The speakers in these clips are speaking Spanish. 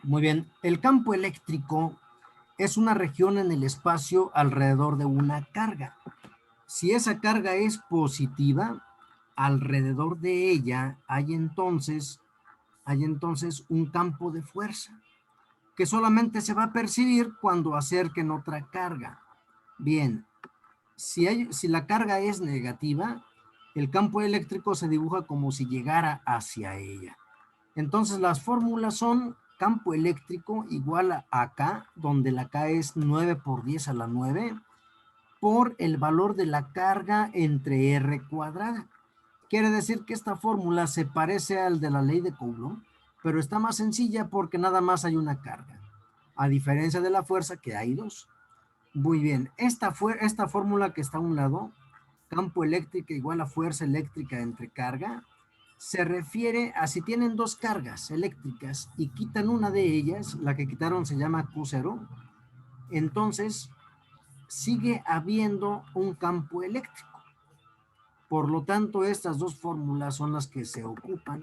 Muy bien. El campo eléctrico es una región en el espacio alrededor de una carga. Si esa carga es positiva, alrededor de ella hay entonces un campo de fuerza que solamente se va a percibir cuando acerquen otra carga. Bien, si la carga es negativa, el campo eléctrico se dibuja como si llegara hacia ella. Entonces las fórmulas son campo eléctrico igual a K, donde la K es 9 por 10 a la 9, por el valor de la carga entre R cuadrada. Quiere decir que esta fórmula se parece al de la ley de Coulomb, pero está más sencilla porque nada más hay una carga, a diferencia de la fuerza que hay dos. Muy bien, esta fórmula que está a un lado, campo eléctrico igual a fuerza eléctrica entre carga, se refiere a si tienen dos cargas eléctricas y quitan una de ellas, la que quitaron se llama Q0, entonces sigue habiendo un campo eléctrico. Por lo tanto, estas dos fórmulas son las que se ocupan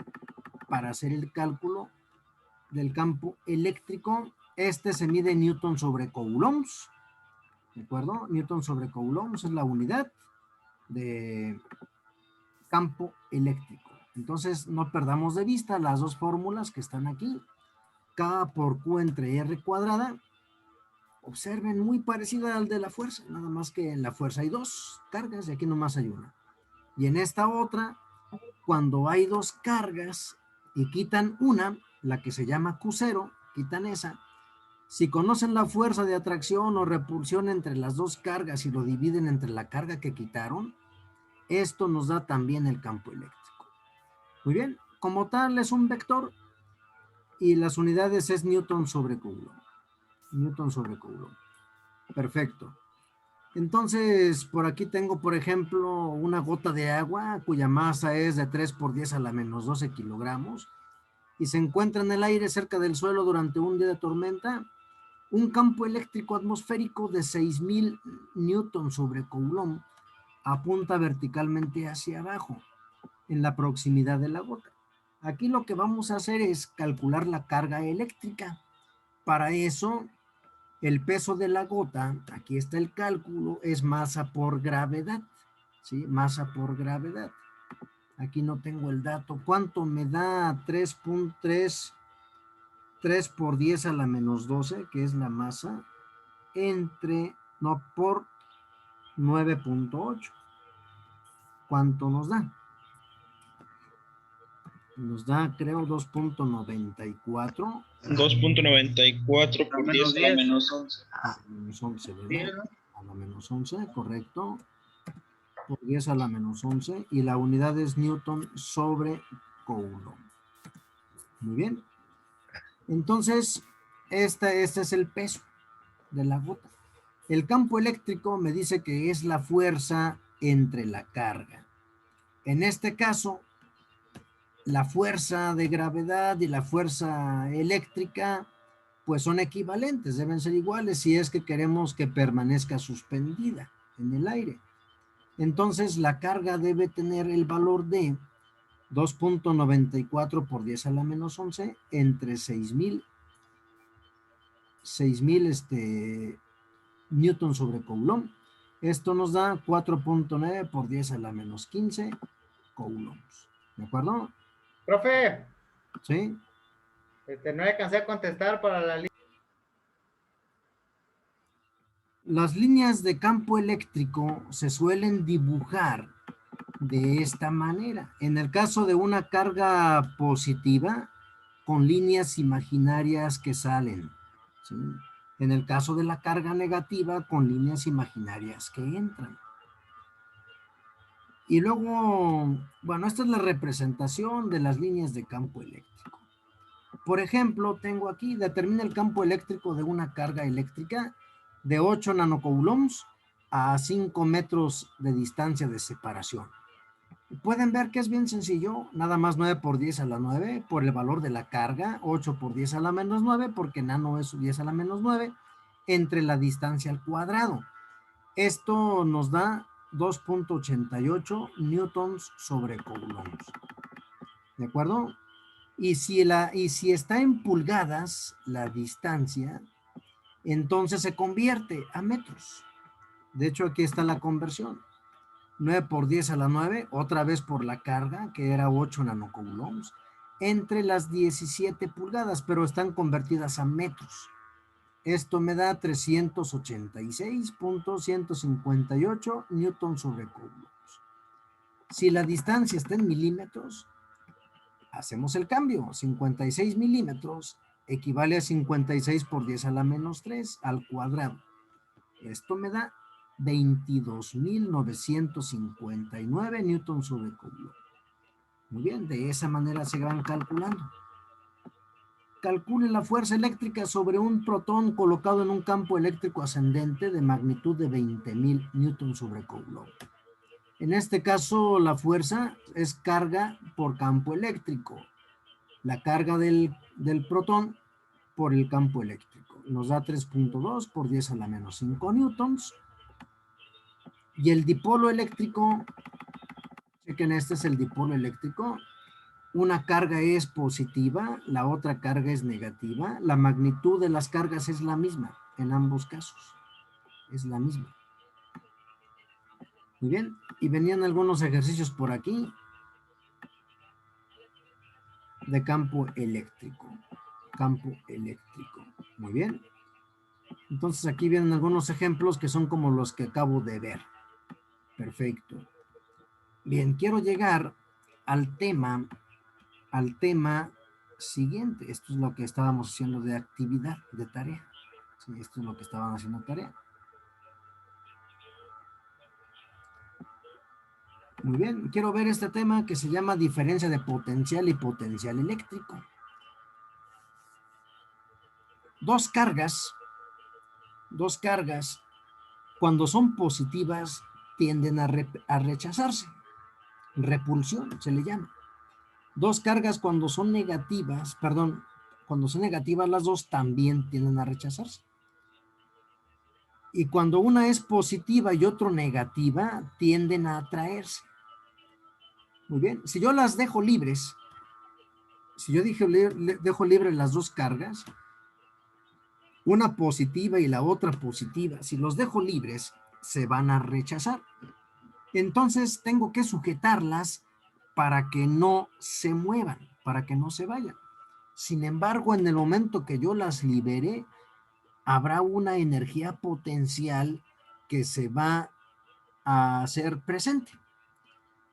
para hacer el cálculo del campo eléctrico. Este se mide en Newton sobre coulombs, ¿de acuerdo? Newton sobre coulombs es la unidad de campo eléctrico. Entonces, no perdamos de vista las dos fórmulas que están aquí. K por Q entre R cuadrada. Observen, muy parecida al de la fuerza, nada más que en la fuerza hay dos cargas y aquí nomás hay una. Y en esta otra, cuando hay dos cargas y quitan una, la que se llama Q0, quitan esa. Si conocen la fuerza de atracción o repulsión entre las dos cargas y lo dividen entre la carga que quitaron, esto nos da también el campo eléctrico. Muy bien, como tal es un vector y las unidades es Newton sobre Coulomb. Newton sobre Coulomb. Perfecto. Entonces, por aquí tengo, por ejemplo, una gota de agua cuya masa es de 3 por 10 a la menos 12 kilogramos y se encuentra en el aire cerca del suelo durante un día de tormenta. Un campo eléctrico atmosférico de 6000 newton sobre Coulomb apunta verticalmente hacia abajo, en la proximidad de la gota. Aquí lo que vamos a hacer es calcular la carga eléctrica. Para eso, el peso de la gota, aquí está el cálculo, es masa por gravedad, ¿sí? Masa por gravedad. Aquí no tengo el dato. ¿Cuánto me da 3.3? 3 por 10 a la menos 12, que es la masa, por 9.8. ¿Cuánto nos da? Nos da, creo, 2.94. 2.94 por 10 a la menos 11. A la menos 11, Sí, ¿verdad? ¿no? A la menos 11, correcto. Por 10 a la menos 11. Y la unidad es Newton sobre Coulomb. Muy bien. Entonces, este es el peso de la gota. El campo eléctrico me dice que es la fuerza entre la carga. En este caso, la fuerza de gravedad y la fuerza eléctrica pues son equivalentes, deben ser iguales si es que queremos que permanezca suspendida en el aire. Entonces la carga debe tener el valor de 2.94 por 10 a la menos 11 entre 6000 newton sobre Coulomb. Esto nos da 4.9 por 10 a la menos 15 coulombs. ¿De acuerdo? Profe, ¿Sí? no alcancé a contestar para la lista. Las líneas de campo eléctrico se suelen dibujar de esta manera. En el caso de una carga positiva, con líneas imaginarias que salen, ¿sí? En el caso de la carga negativa, con líneas imaginarias que entran. Y luego, bueno, esta es la representación de las líneas de campo eléctrico. Por ejemplo, tengo aquí, determina el campo eléctrico de una carga eléctrica de 8 nanocoulombs a 5 metros de distancia de separación. Pueden ver que es bien sencillo, nada más 9 por 10 a la 9 por el valor de la carga, 8 por 10 a la menos 9 porque nano es 10 a la menos 9 entre la distancia al cuadrado. Esto nos da 2.88 newtons sobre coulombs. ¿De acuerdo? Y si está en pulgadas la distancia, entonces se convierte a metros. De hecho, aquí está la conversión. 9 por 10 a la 9, otra vez por la carga, que era 8 nanocoulombs, entre las 17 pulgadas, pero están convertidas a metros. Esto me da 386.158 newtons sobre coulombs. Si la distancia está en milímetros, hacemos el cambio. 56 milímetros equivale a 56 por 10 a la menos 3 al cuadrado. Esto me da 22.959 newtons sobre coulomb. Muy bien, de esa manera se van calculando. Calcule la fuerza eléctrica sobre un protón colocado en un campo eléctrico ascendente de magnitud de 20.000 newtons sobre coulomb. En este caso, la fuerza es carga por campo eléctrico. La carga del protón por el campo eléctrico. Nos da 3.2 por 10 a la menos 5 newtons. Y el dipolo eléctrico, chequen, este es el dipolo eléctrico. Una carga es positiva, la otra carga es negativa. La magnitud de las cargas es la misma en ambos casos. Es la misma. Muy bien. Y venían algunos ejercicios por aquí de campo eléctrico. Campo eléctrico. Muy bien. Entonces aquí vienen algunos ejemplos que son como los que acabo de ver. Perfecto. Bien, quiero llegar al tema siguiente. Esto es lo que estábamos haciendo de actividad, de tarea. Sí, esto es lo que estaban haciendo tarea. Muy bien, quiero ver este tema que se llama diferencia de potencial y potencial eléctrico. Dos cargas, cuando son positivas, tienden a rechazarse. Repulsión se le llama. Dos cargas cuando son negativas, las dos también tienden a rechazarse. Y cuando una es positiva y otra negativa, tienden a atraerse. Muy bien, si yo las dejo libres, si yo dejo libres las dos cargas, una positiva y la otra positiva, si los dejo libres, se van a rechazar. Entonces tengo que sujetarlas para que no se muevan, para que no se vayan. Sin embargo, en el momento que yo las libere, habrá una energía potencial que se va a hacer presente.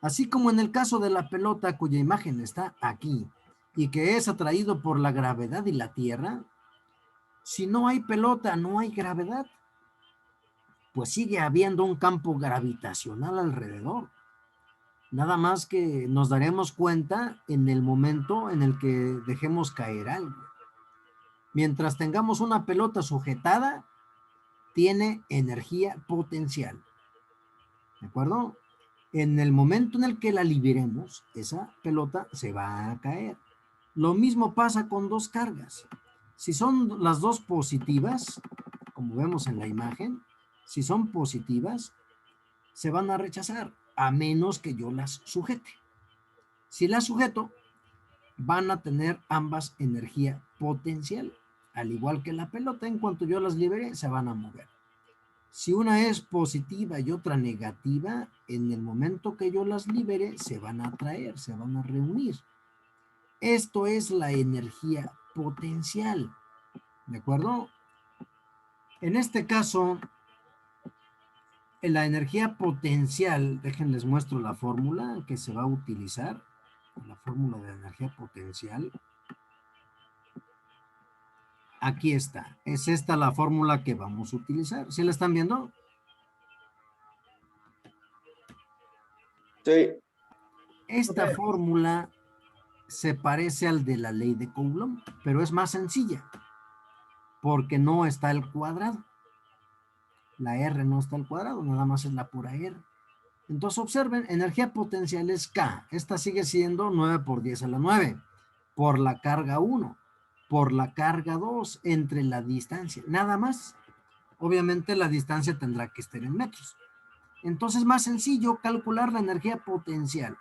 Así como en el caso de la pelota, cuya imagen está aquí, y que es atraído por la gravedad y la tierra, si no hay pelota, no hay gravedad, pues sigue habiendo un campo gravitacional alrededor. Nada más que nos daremos cuenta en el momento en el que dejemos caer algo. Mientras tengamos una pelota sujetada, tiene energía potencial. ¿De acuerdo? En el momento en el que la liberemos, esa pelota se va a caer. Lo mismo pasa con dos cargas. Si son las dos positivas, como vemos en la imagen, si son positivas, se van a rechazar, a menos que yo las sujete. Si las sujeto, van a tener ambas energía potencial. Al igual que la pelota, en cuanto yo las libere, se van a mover. Si una es positiva y otra negativa, en el momento que yo las libere, se van a atraer, se van a reunir. Esto es la energía potencial. ¿De acuerdo? En este caso, en la energía potencial, déjenles muestro la fórmula que se va a utilizar. La fórmula de energía potencial. Aquí está. Es esta la fórmula que vamos a utilizar. ¿Sí la están viendo? Sí. Esta fórmula se parece al de la ley de Coulomb, pero es más sencilla, porque no está el cuadrado. La R no está al cuadrado, nada más es la pura R. Entonces observen, energía potencial es K. Esta sigue siendo 9 por 10 a la 9, por la carga 1, por la carga 2, entre la distancia, nada más. Obviamente la distancia tendrá que estar en metros. Entonces es más sencillo calcular la energía potencial,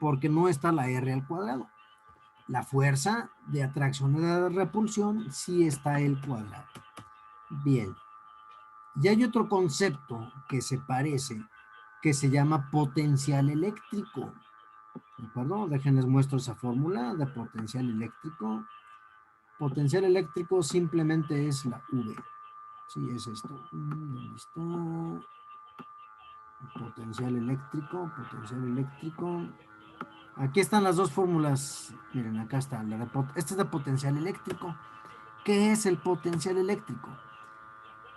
porque no está la R al cuadrado. la fuerza de atracción y de repulsión sí está el cuadrado. Bien. Y hay otro concepto que se parece, que se llama potencial eléctrico. ¿De acuerdo? Déjenles muestro esa fórmula de potencial eléctrico. Potencial eléctrico simplemente es la V. Sí, es esto. ¿Dónde está? Potencial eléctrico, potencial eléctrico. Aquí están las dos fórmulas. Miren, acá está. Este es de potencial eléctrico. ¿Qué es el potencial eléctrico?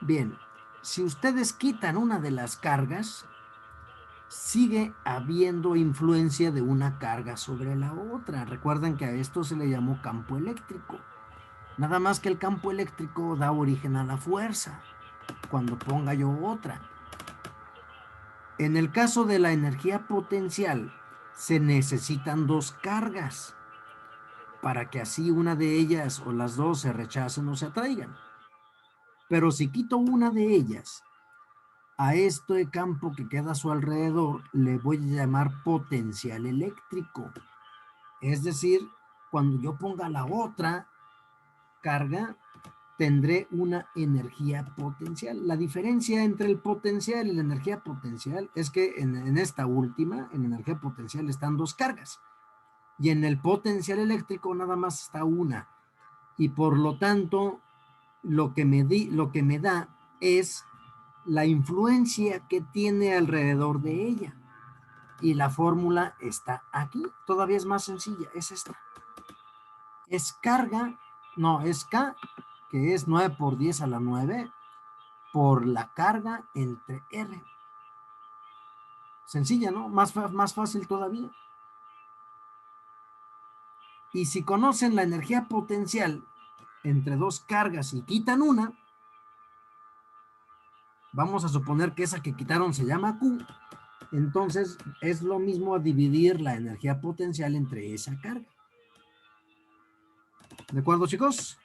Bien, si ustedes quitan una de las cargas, sigue habiendo influencia de una carga sobre la otra. Recuerden que a esto se le llamó campo eléctrico. Nada más que el campo eléctrico da origen a la fuerza cuando ponga yo otra. En el caso de la energía potencial, se necesitan dos cargas para que así una de ellas o las dos se rechacen o se atraigan. Pero si quito una de ellas, a este campo que queda a su alrededor le voy a llamar potencial eléctrico. Es decir, cuando yo ponga la otra carga, tendré una energía potencial. La diferencia entre el potencial y la energía potencial es que en esta última, en energía potencial, están dos cargas. Y en el potencial eléctrico nada más está una. Y por lo tanto, lo que me da es la influencia que tiene alrededor de ella. Y la fórmula está aquí. Todavía es más sencilla. Es esta. Es carga, no, es K, que es 9 por 10 a la 9, por la carga entre R. Sencilla, ¿no? Más fácil todavía. Y si conocen la energía potencial entre dos cargas y quitan una, vamos a suponer que esa que quitaron se llama Q, entonces es lo mismo a dividir la energía potencial entre esa carga. ¿De acuerdo, chicos?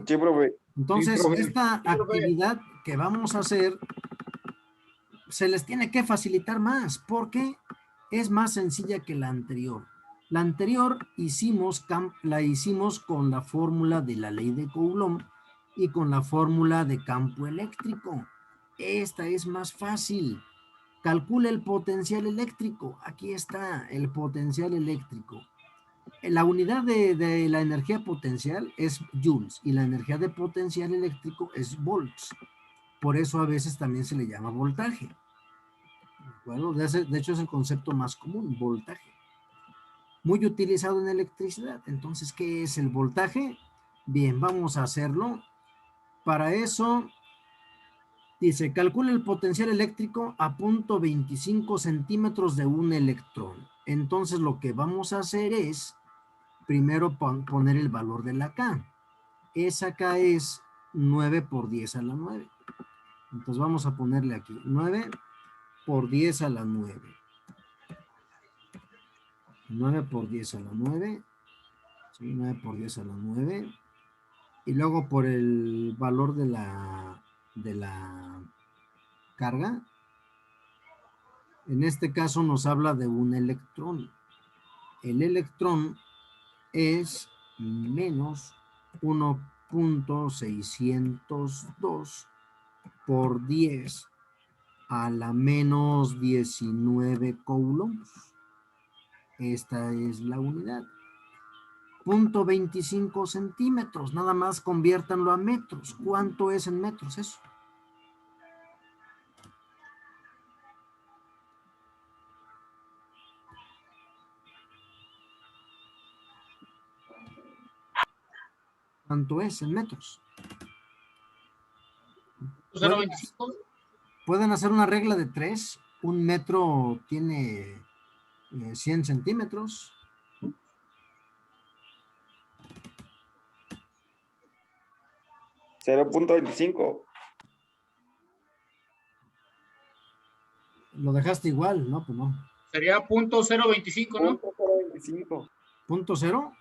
Sí, profe. Entonces, Sí, profe. esta actividad que vamos a hacer se les tiene que facilitar más porque es más sencilla que la anterior. La anterior la hicimos con la fórmula de la ley de Coulomb y con la fórmula de campo eléctrico. Esta es más fácil. Calcula el potencial eléctrico. Aquí está el potencial eléctrico. La unidad de la energía potencial es joules y la energía de potencial eléctrico es volts. Por eso a veces también se le llama voltaje. ¿De acuerdo? De hecho es el concepto más común, voltaje. Muy utilizado en electricidad. Entonces, ¿qué es el voltaje? Bien, vamos a hacerlo. Para eso, dice, calcula el potencial eléctrico a 0.25 centímetros de un electrón. Entonces, lo que vamos a hacer es, primero poner el valor de la K. Esa K es 9 por 10 a la 9. Entonces, vamos a ponerle aquí 9 por 10 a la 9. 9 por 10 a la 9. ¿Sí? 9 por 10 a la 9. Y luego por el valor de la carga. En este caso nos habla de un electrón. El electrón es menos 1.602 por 10 a la menos 19 coulombs. Esta es la unidad. 0.25 centímetros. Nada más conviértanlo a metros. ¿Cuánto es en metros eso? ¿Cuánto es en metros? Pueden hacer una regla de 3. Un metro tiene 100 centímetros. $0.25. Lo dejaste igual, ¿no? Pues no. Sería .025, ¿no? $0.25. ¿Punto cero?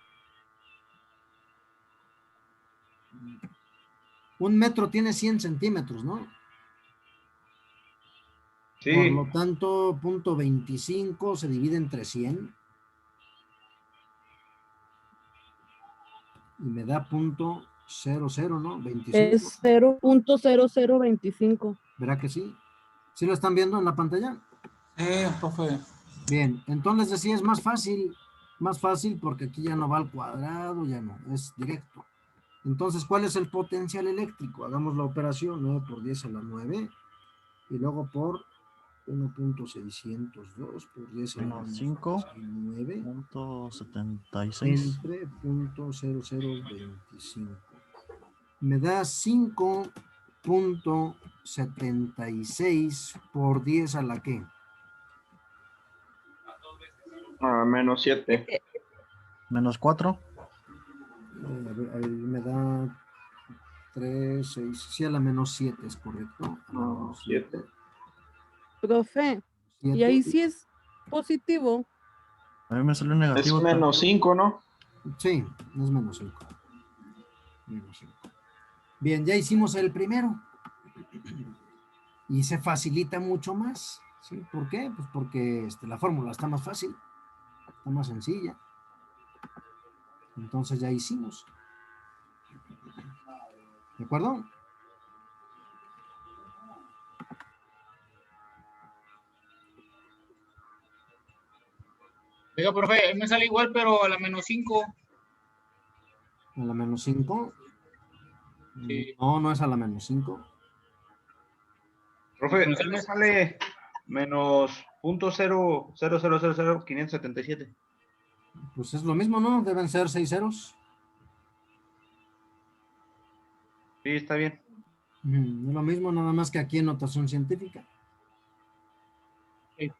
Un metro tiene 100 centímetros, ¿no? Sí. Por lo tanto, punto 25 se divide entre 100. Y me da punto 00, ¿no? 25. Es 0.0025. ¿Verá que sí? ¿Sí lo están viendo en la pantalla? Profe. Bien, entonces les decía, es más fácil porque aquí ya no va al cuadrado, ya no, es directo. Entonces, ¿cuál es el potencial eléctrico? Hagamos la operación, 9 por 10 a la 9, y luego por 1.602 por 10 a la Menos 5. 9 .76. entre 0.0025. Me da 5.76 por 10 a la ¿qué? Menos 7. Menos 4. A ver, me da 3, 6, sí, a la menos 7 es correcto. A la menos 7. Profe, y ahí sí es positivo. A mí me salió negativo. Es menos 5, ¿no? Sí, es menos 5. Menos 5. Bien, ya hicimos el primero. Y se facilita mucho más. ¿Sí? ¿Por qué? Pues porque la fórmula está más fácil, está más sencilla. Entonces ya hicimos. ¿De acuerdo? Oiga, profe, me sale igual, pero a la menos 5. A la menos 5. Sí. No, no es a la menos 5. Profe, a mí me sale menos .0000577. Pues es lo mismo, ¿no? Deben ser 6 ceros. Sí, está bien. Es lo mismo, nada más que aquí en notación científica. Sí.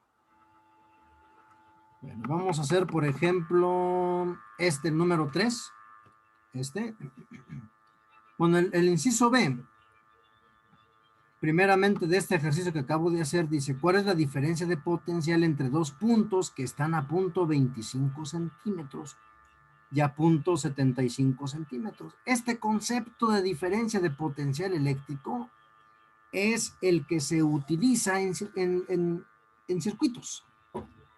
Bueno, vamos a hacer, por ejemplo, el número 3. Bueno, el inciso B, primeramente de este ejercicio que acabo de hacer, dice, ¿cuál es la diferencia de potencial entre dos puntos que están a punto 25 centímetros y a punto 75 centímetros? Este concepto de diferencia de potencial eléctrico es el que se utiliza en circuitos.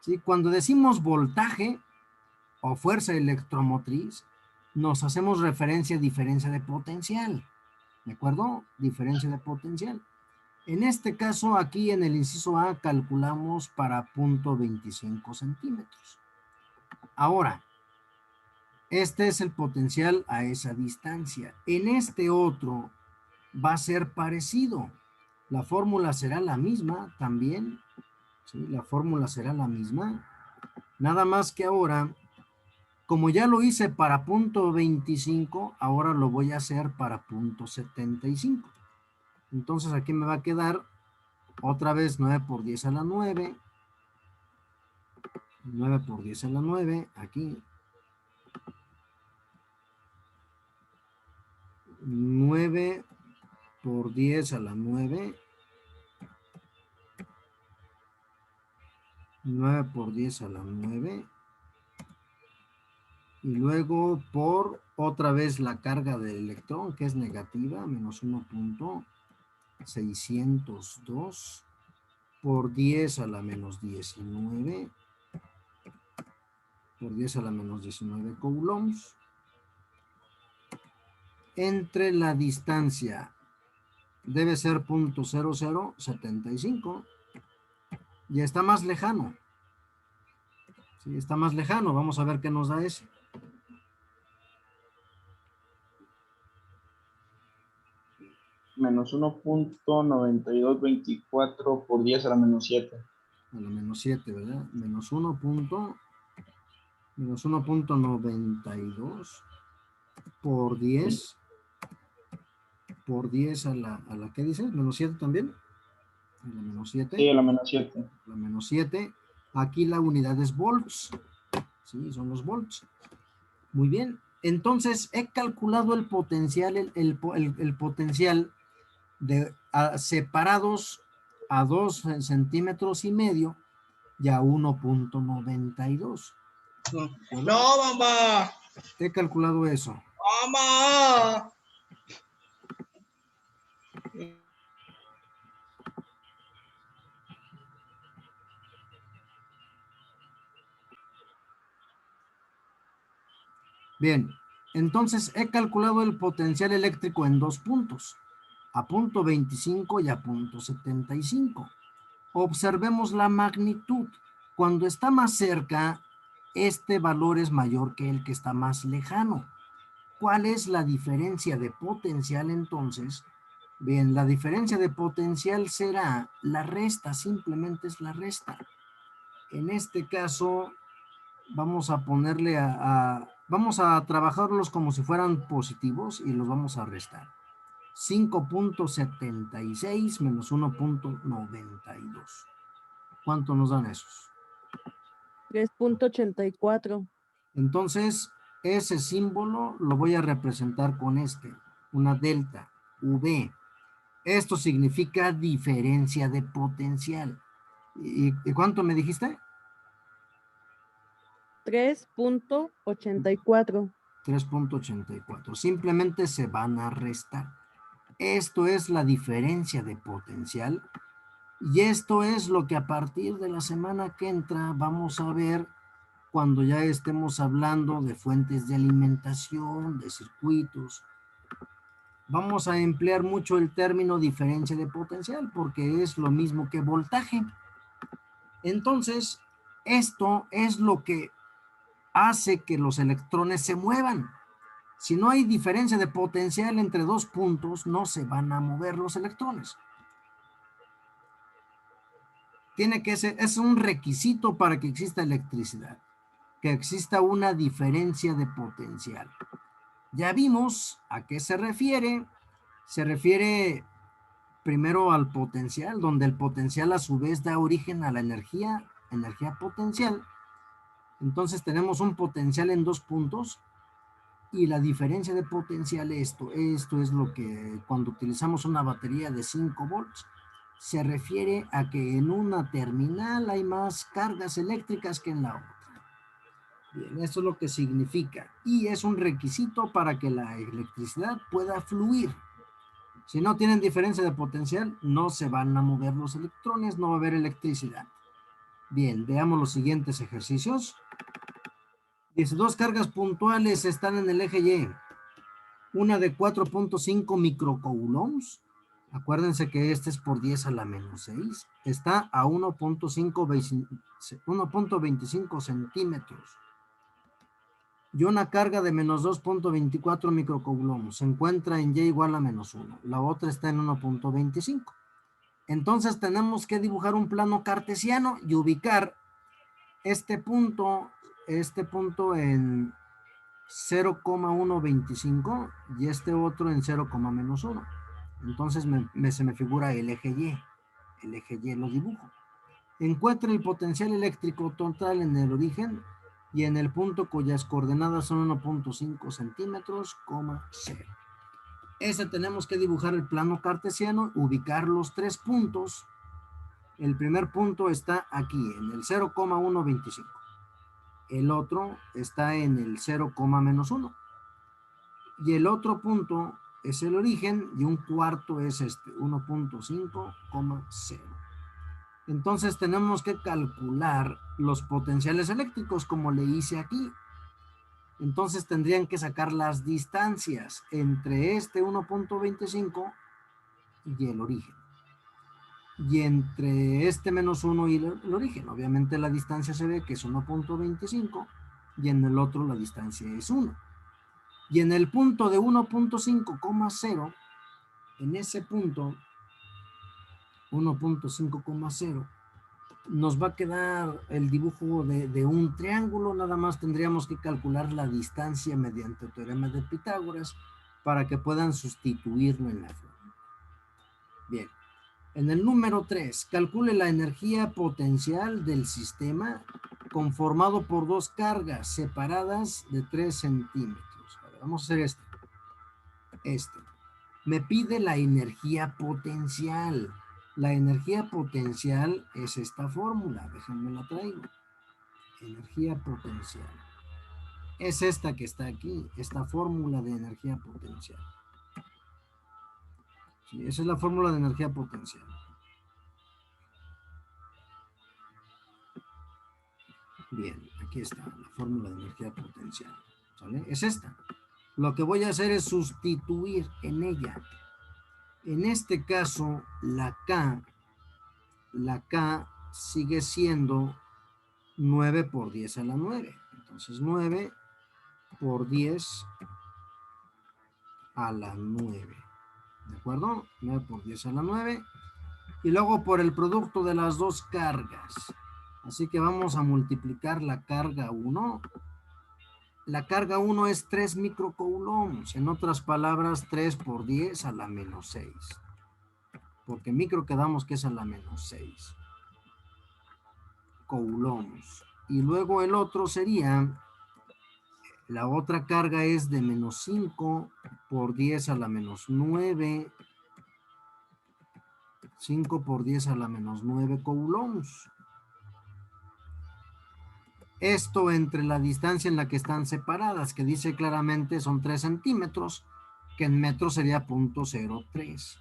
¿Sí? Cuando decimos voltaje o fuerza electromotriz, nos hacemos referencia a diferencia de potencial. ¿De acuerdo? Diferencia de potencial. En este caso, aquí en el inciso A, calculamos para punto 25 centímetros. Ahora, este es el potencial a esa distancia. En este otro va a ser parecido. La fórmula será la misma también. ¿Sí? La fórmula será la misma. Nada más que ahora, como ya lo hice para punto 25, ahora lo voy a hacer para punto 75. Entonces aquí me va a quedar otra vez 9 por 10 a la 9. 9 por 10 a la 9, aquí. 9 por 10 a la 9. 9 por 10 a la 9. Y luego por otra vez la carga del electrón, que es negativa, menos 1.602 por 10 a la menos 19. Por 10 a la menos 19 coulombs. Entre la distancia debe ser .0075. Ya está más lejano. Sí, está más lejano. Vamos a ver qué nos da ese. Menos 1.9224 por 10 a la menos 7. A la menos 7, ¿verdad? Menos 1.92 por 10. Por 10 a la ¿qué dice? ¿Menos 7 también? A la menos 7. Sí, a la menos 7. La menos 7. Aquí la unidad es volts. Sí, son los volts. Muy bien. Entonces, he calculado el potencial, el potencial separados a 2 centímetros y medio y a 1.92. No, mamá. He calculado eso. Mamá. Bien, entonces he calculado el potencial eléctrico en dos puntos, a punto 25 y a punto 75. Observemos la magnitud. Cuando está más cerca, este valor es mayor que el que está más lejano. ¿Cuál es la diferencia de potencial entonces? Bien, la diferencia de potencial será la resta, simplemente es la resta. En este caso, vamos a ponerle vamos a trabajarlos como si fueran positivos y los vamos a restar. 5.76 menos 1.92. ¿Cuánto nos dan esos? 3.84. Entonces, ese símbolo lo voy a representar con una delta, V. Esto significa diferencia de potencial. ¿Y cuánto me dijiste? 3.84. 3.84. Simplemente se van a restar. Esto es la diferencia de potencial. Y esto es lo que a partir de la semana que entra vamos a ver cuando ya estemos hablando de fuentes de alimentación, de circuitos. Vamos a emplear mucho el término diferencia de potencial porque es lo mismo que voltaje. Entonces, esto es lo que hace que los electrones se muevan. Si no hay diferencia de potencial entre dos puntos, no se van a mover los electrones. Tiene que ser, es un requisito para que exista electricidad, que exista una diferencia de potencial. Ya vimos a qué se refiere. Se refiere primero al potencial, donde el potencial a su vez da origen a la energía potencial. Entonces tenemos un potencial en dos puntos y la diferencia de potencial esto es lo que cuando utilizamos una batería de 5 volts se refiere a que en una terminal hay más cargas eléctricas que en la otra. Bien, eso es lo que significa y es un requisito para que la electricidad pueda fluir. Si no tienen diferencia de potencial, no se van a mover los electrones, no va a haber electricidad. Bien, veamos los siguientes ejercicios. Dice, dos cargas puntuales están en el eje Y. Una de 4.5 microcoulombs. Acuérdense que este es por 10 a la menos 6. Está a 1.25 centímetros. Y una carga de menos 2.24 microcoulombs se encuentra en Y igual a menos 1. La otra está en 1.25. Entonces tenemos que dibujar un plano cartesiano y ubicar este punto en 0,125 y este otro en 0,-1. Entonces se me figura el eje Y. El eje Y lo dibujo. Encuentra el potencial eléctrico total en el origen y en el punto cuyas coordenadas son 1.5 centímetros, 0. Ese tenemos que dibujar el plano cartesiano, ubicar los tres puntos. El primer punto está aquí, en el 0,125. El otro está en el 0,-1. Y el otro punto es el origen y un cuarto es 1.5,0. Entonces tenemos que calcular los potenciales eléctricos como le hice aquí. Entonces tendrían que sacar las distancias entre este 1.25 y el origen. Y entre este menos 1 y el origen. Obviamente la distancia se ve que es 1.25 y en el otro la distancia es 1. Y en el punto de 1.5,0, en ese punto 1.5,0, nos va a quedar el dibujo de un triángulo. Nada más tendríamos que calcular la distancia mediante el teorema de Pitágoras para que puedan sustituirlo en la forma. Bien, en el número 3, calcule la energía potencial del sistema conformado por dos cargas separadas de 3 centímetros. A ver, vamos a hacer este. Me pide la energía potencial. La energía potencial es esta fórmula. Déjenme la traigo. Energía potencial. Es esta que está aquí, esta fórmula de energía potencial. Sí, esa es la fórmula de energía potencial. Bien, aquí está la fórmula de energía potencial. ¿Sale? Es esta. Lo que voy a hacer es sustituir en ella. En este caso, la K sigue siendo 9 por 10 a la 9. Entonces, 9 por 10 a la 9. ¿De acuerdo? 9 por 10 a la 9. Y luego por el producto de las dos cargas. Así que vamos a multiplicar la carga 1. La carga 1 es 3 microcoulombs. En otras palabras, 3 por 10 a la menos 6. Porque micro quedamos que es a la menos 6 coulombs. Y luego el otro sería, la otra carga es de menos 5 por 10 a la menos 9. 5 por 10 a la menos 9 coulombs. Esto entre la distancia en la que están separadas, que dice claramente son 3 centímetros, que en metros sería 0.03.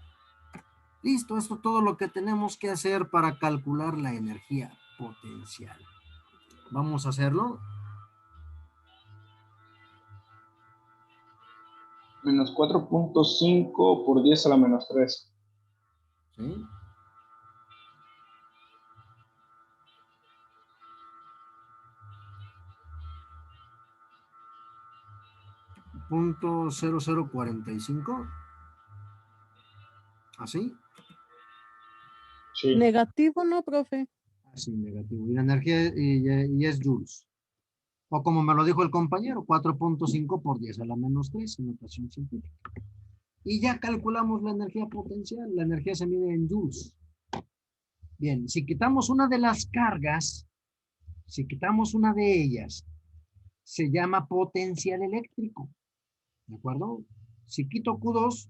Listo, esto es todo lo que tenemos que hacer para calcular la energía potencial. Vamos a hacerlo. Menos 4.5 por 10 a la menos 3. ¿Sí? .0045. ¿Así? Sí. Negativo, ¿no, profe? Así, negativo. Y la energía y es joules. O como me lo dijo el compañero, 4.5 por 10 a la menos 3 en notación científica. Y ya calculamos la energía potencial. La energía se mide en joules. Bien, si quitamos una de las cargas, si quitamos una de ellas, se llama potencial eléctrico. ¿De acuerdo? Si quito Q2,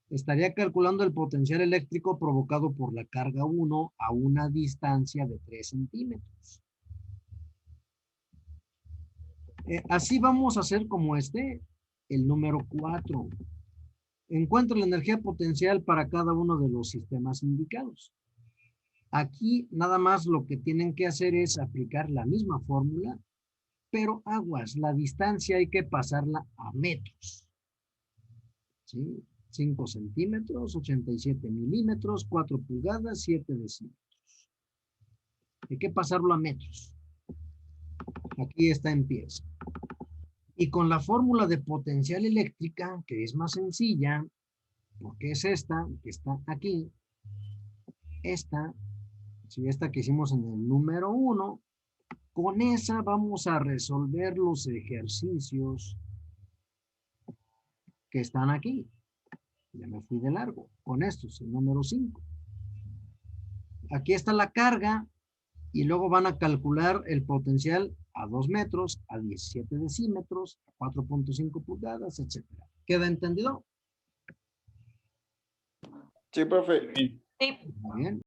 estaría calculando el potencial eléctrico provocado por la carga 1 a una distancia de 3 centímetros. Así vamos a hacer como el número 4. Encuentra la energía potencial para cada uno de los sistemas indicados. Aquí nada más lo que tienen que hacer es aplicar la misma fórmula, pero aguas, la distancia hay que pasarla a metros. ¿Sí? 5 centímetros, 87 milímetros, 4 pulgadas, 7 decímetros. Hay que pasarlo a metros. Aquí está en pies. Y con la fórmula de potencial eléctrica, que es más sencilla, porque es esta, que está aquí, esta que hicimos en el número 1, con esa vamos a resolver los ejercicios que están aquí. Ya me fui de largo. Con estos, el número 5. Aquí está la carga y luego van a calcular el potencial a 2 metros, a 17 decímetros, a 4.5 pulgadas, etc. ¿Queda entendido? Sí, profe. Sí. Muy bien.